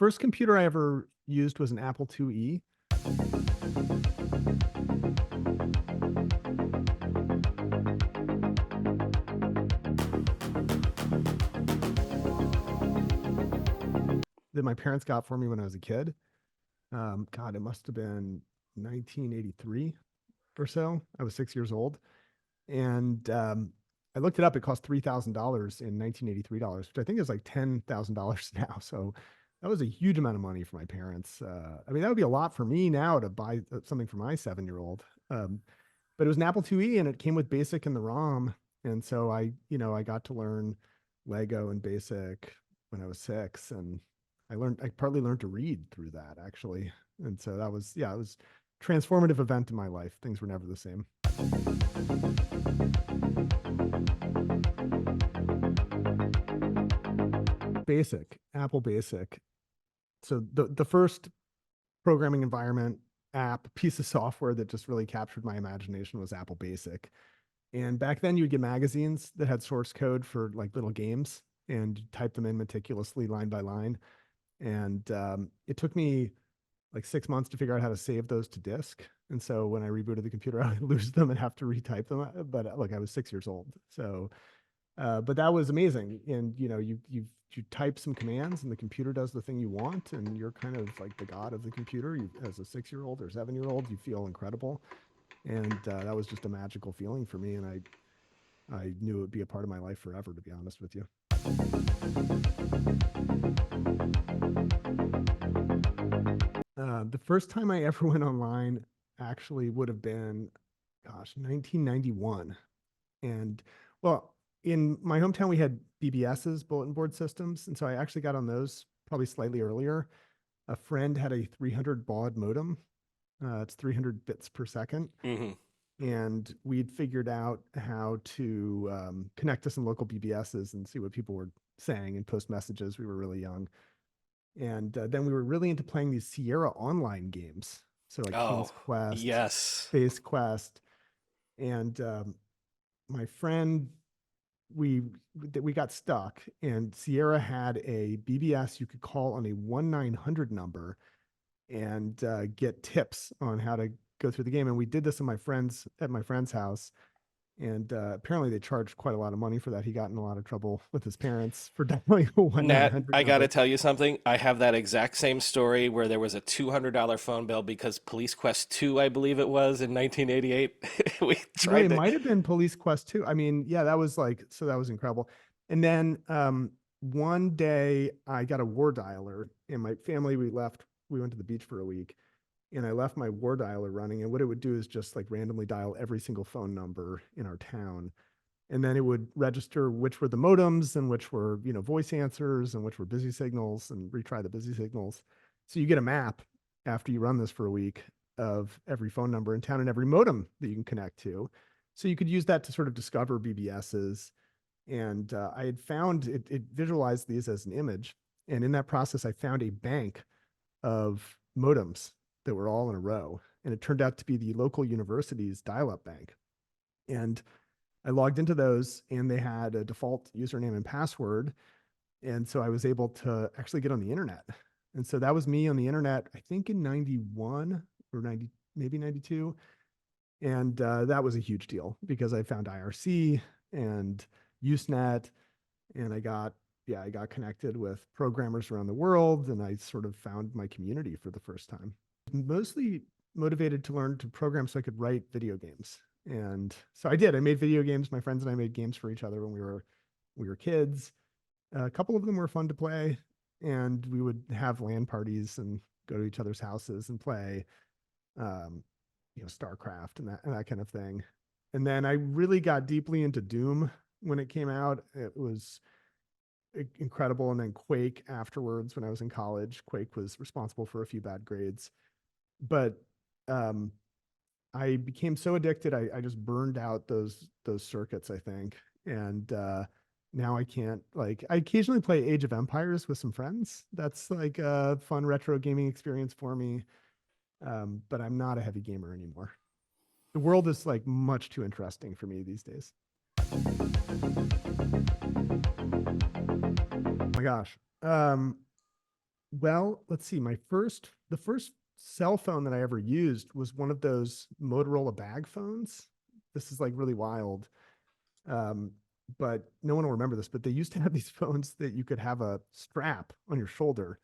first computer I ever used was an Apple IIe. That my parents got for me when I was a kid. God, it must have been 1983 or so. I was 6 years old. And I looked it up. It cost $3,000 in 1983 dollars, which I think is like $10,000 now. So that was a huge amount of money for my parents. I mean, that would be a lot for me now to buy something for my 7-year-old. But it was an Apple IIe and it came with BASIC and the ROM. And so I got to learn Lego and BASIC when I was 6. And I partly learned to read through that actually. And so that was, it was a transformative event in my life. Things were never the same. BASIC, Apple BASIC. So the first programming environment app piece of software that just really captured my imagination was Apple BASIC. And back then you'd get magazines that had source code for like little games and you type them in meticulously line by line. And it took me like 6 months to figure out how to save those to disk. And so when I rebooted the computer, I would lose them and have to retype them. But look, I was 6 years old. So, but that was amazing. And you type some commands and the computer does the thing you want. And you're kind of like the god of the computer. As a 6-year-old or 7-year-old, you feel incredible. And that was just a magical feeling for me. And I knew it would be a part of my life forever, to be honest with you. The first time I ever went online actually would have been, 1991. And well, in my hometown, we had BBSs, bulletin board systems. And so I actually got on those probably slightly earlier. A friend had a 300 baud modem. It's 300 bits per second. Mm-hmm. And we'd figured out how to connect to some local BBSs and see what people were saying and post messages. We were really young. And then we were really into playing these Sierra online games. So like King's Quest, yes. Space Quest. And my friend, we got stuck and Sierra had a BBS you could call on a 1-900 number and get tips on how to go through the game. And we did this at my friend's house. And apparently they charged quite a lot of money for that. He got in a lot of trouble with his parents for dialing a 1-900 Nat, I got to number. tell you something. I have that exact same story where there was a $200 phone bill because Police Quest 2, I believe it was, in 1988. We tried It to. might have been Police Quest 2. I mean, yeah, that was incredible. And then one day I got a war dialer and my family, we went to the beach for a week and I left my war dialer running. And what it would do is just like randomly dial every single phone number in our town. And then it would register which were the modems and which were, voice answers and which were busy signals and retry the busy signals. So you get a map after you run this for a week of every phone number in town and every modem that you can connect to. So you could use that to sort of discover BBSs. And I had found it visualized these as an image. And in that process, I found a bank of modems that were all in a row. And it turned out to be the local university's dial-up bank. And I logged into those and they had a default username and password. And so I was able to actually get on the internet. And so that was me on the internet, I think in 91 or 90, maybe 92. And that was a huge deal because I found IRC and Usenet and I got connected with programmers around the world and I sort of found my community for the first time. Mostly motivated to learn to program so I could write video games. And so I did. I made video games. My friends and I made games for each other when we were kids. A couple of them were fun to play, and we would have LAN parties and go to each other's houses and play, StarCraft and that kind of thing. And then I really got deeply into Doom when it came out. It was incredible. And then Quake afterwards when I was in college. Quake was responsible for a few bad grades, but I became so addicted. I just burned out those circuits, I think. And now I can't, I occasionally play Age of Empires with some friends. That's like a fun retro gaming experience for me. But I'm not a heavy gamer anymore. The world is like much too interesting for me these days. Oh my gosh. Well, let's see. The first cell phone that I ever used was one of those Motorola bag phones. This is like really wild. Um, but no one will remember this, but they used to have these phones that you could have a strap on your shoulder,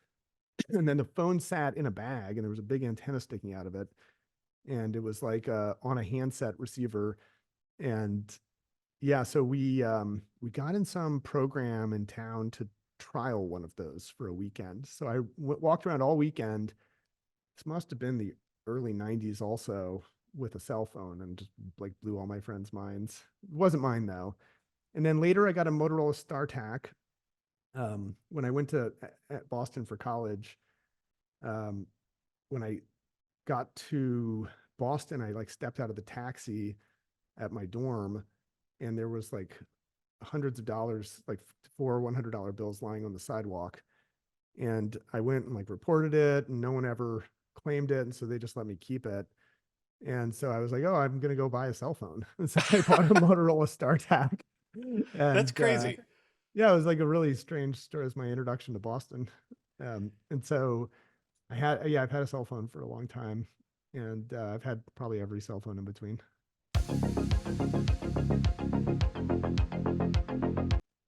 and then the phone sat in a bag, and there was a big antenna sticking out of it, and it was like on a handset receiver. And yeah, so we got in some program in town to trial one of those for a weekend. So I walked around all weekend. This must have been the early 90s also, with a cell phone, and just like blew all my friends' minds. It wasn't mine though. And then later I got a Motorola StarTAC when I went to at Boston for college. Um, when I got to Boston, I like stepped out of the taxi at my dorm, and there was like hundreds of dollars, like four $100 bills lying on the sidewalk. And I went and like reported it, and no one ever claimed it. And so they just let me keep it. And so I was like, oh, I'm going to go buy a cell phone. And so I bought a Motorola StarTAC. That's And crazy. yeah, it was like a really strange story. It was my introduction to Boston. And so I've had a cell phone for a long time. And I've had probably every cell phone in between.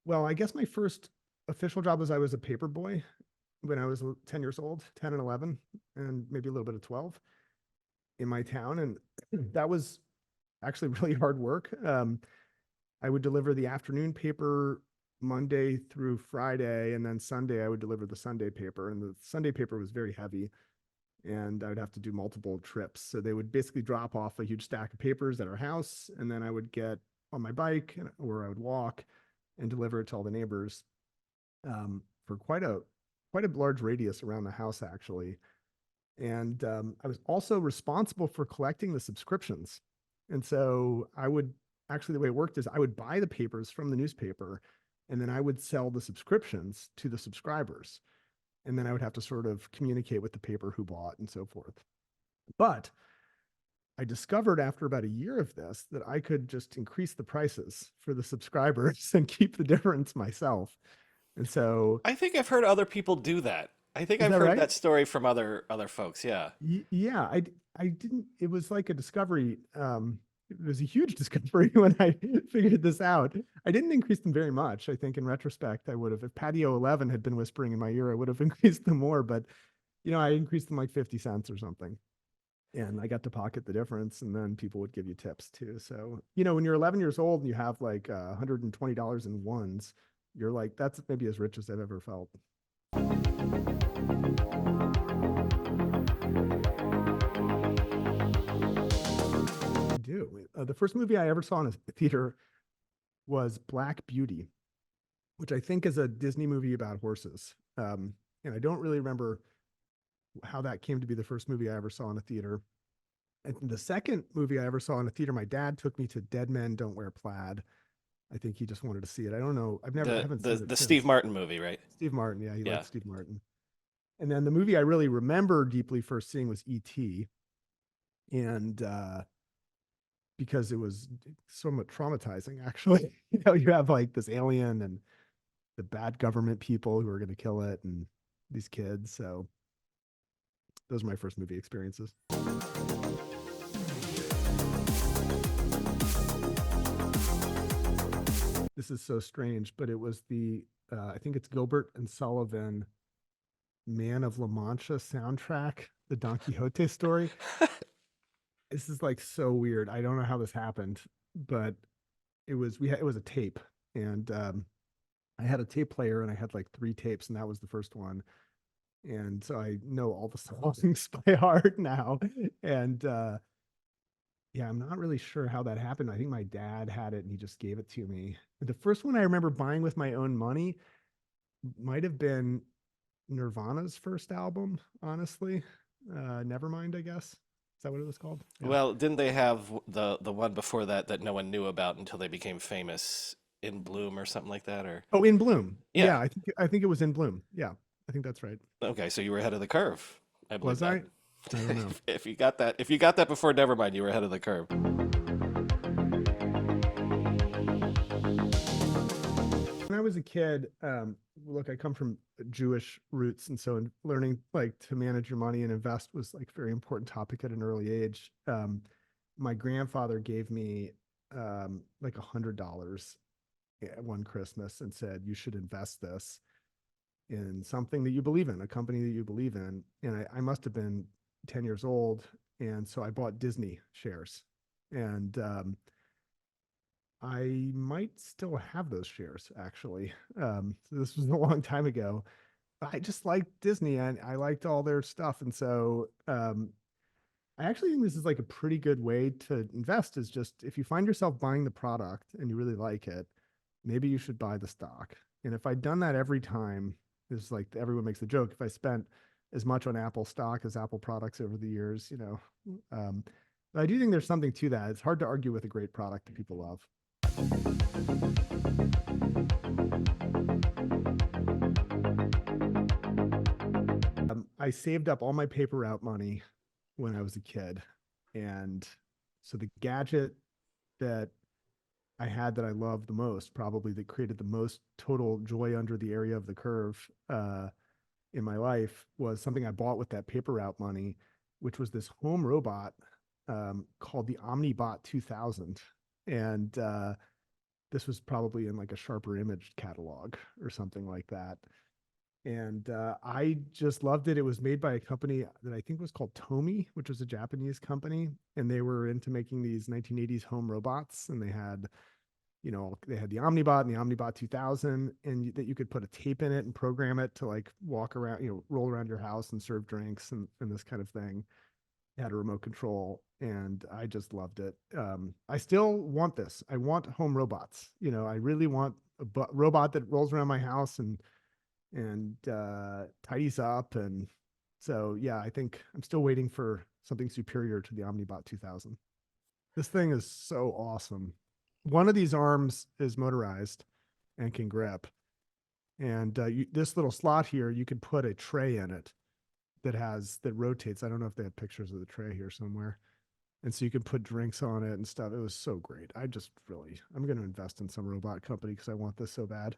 Well, I guess my first official job was I was a paper boy when I was 10 years old, 10 and 11, and maybe a little bit of 12 in my town. And that was actually really hard work. I would deliver the afternoon paper Monday through Friday, and then Sunday I would deliver the Sunday paper. And the Sunday paper was very heavy, and I would have to do multiple trips. So they would basically drop off a huge stack of papers at our house, and then I would get on my bike or I would walk and deliver it to all the neighbors for quite a large radius around the house, actually. And I was also responsible for collecting the subscriptions. And so I would actually, the way it worked is I would buy the papers from the newspaper, and then I would sell the subscriptions to the subscribers. And then I would have to sort of communicate with the paper who bought and so forth. But I discovered after about a year of this that I could just increase the prices for the subscribers and keep the difference myself. And so, I think I've heard other people do that. I think is I've that heard right? that story from other folks. Yeah. Yeah, I didn't. It was like a discovery. It was a huge discovery when I figured this out. I didn't increase them very much. I think in retrospect, I would have. If Patio 11 had been whispering in my ear, I would have increased them more. But I increased them like 50 cents or something, and I got to pocket the difference. And then people would give you tips too. So when you're 11 years old and you have like $120 in ones, you're like, that's maybe as rich as I've ever felt. I do. The first movie I ever saw in a theater was Black Beauty, which I think is a Disney movie about horses. And I don't really remember how that came to be the first movie I ever saw in a theater. And the second movie I ever saw in a theater, my dad took me to Dead Men Don't Wear Plaid. I think he just wanted to see it. I don't know. I The haven't the seen it the Steve since. Martin movie, right? Steve Martin. Yeah, he Yeah. liked Steve Martin. And then the movie I really remember deeply first seeing was E.T. And because it was somewhat traumatizing, actually. You have like this alien and the bad government people who are going to kill it and these kids. So those are my first movie experiences. This is so strange, but it was I think it's Gilbert and Sullivan Man of La Mancha soundtrack, the Don Quixote story. This is like so weird. I don't know how this happened, but it was a tape, and I had a tape player and I had like three tapes, and that was the first one. And so I know all the songs by heart now. And yeah, I'm not really sure how that happened. I think my dad had it and he just gave it to me. The first one I remember buying with my own money might have been Nirvana's first album, honestly. Nevermind, I guess. Is that what it was called? Yeah. Well, didn't they have the one before that that no one knew about until they became famous, In Bloom or something like that? Or Oh, In Bloom. yeah. Yeah, I think it was In Bloom. Yeah, I think that's right. Okay, so you were ahead of the curve. I believe Was that. I? I don't know. If you got that before Nevermind, you were ahead of the curve. When I was a kid, look, I come from Jewish roots. And so in learning like to manage your money and invest was like a very important topic at an early age. My grandfather gave me like $100 one Christmas and said, you should invest this in something that you believe in, a company that you believe in. And I must have been 10 years old. And so I bought Disney shares. And I might still have those shares actually. So this was a long time ago. I just liked Disney and I liked all their stuff. And so I actually think this is like a pretty good way to invest is just if you find yourself buying the product and you really like it, maybe you should buy the stock. And if I'd done that every time, it's like everyone makes the joke, if I spent as much on Apple stock as Apple products over the years, but I do think there's something to that. It's hard to argue with a great product that people love. I saved up all my paper route money when I was a kid. And so the gadget that I had that I loved the most, probably that created the most total joy under the area of the curve in my life, was something I bought with that paper route money, which was this home robot called the Omnibot 2000. And this was probably in like a Sharper Image catalog or something like that. And I just loved it. It was made by a company that I think was called Tomy, which was a Japanese company. And they were into making these 1980s home robots. And they had the Omnibot and the Omnibot 2000, and that you could put a tape in it and program it to like walk around, roll around your house and serve drinks and this kind of thing. It had a remote control, and I just loved it. I still want this. I want home robots. I really want a robot that rolls around my house and tidies up. And so, yeah, I think I'm still waiting for something superior to the Omnibot 2000. This thing is so awesome. One of these arms is motorized and can grip. And this little slot here, you could put a tray in it that rotates. I don't know if they have pictures of the tray here somewhere. And so you can put drinks on it and stuff. It was so great. I'm going to invest in some robot company because I want this so bad.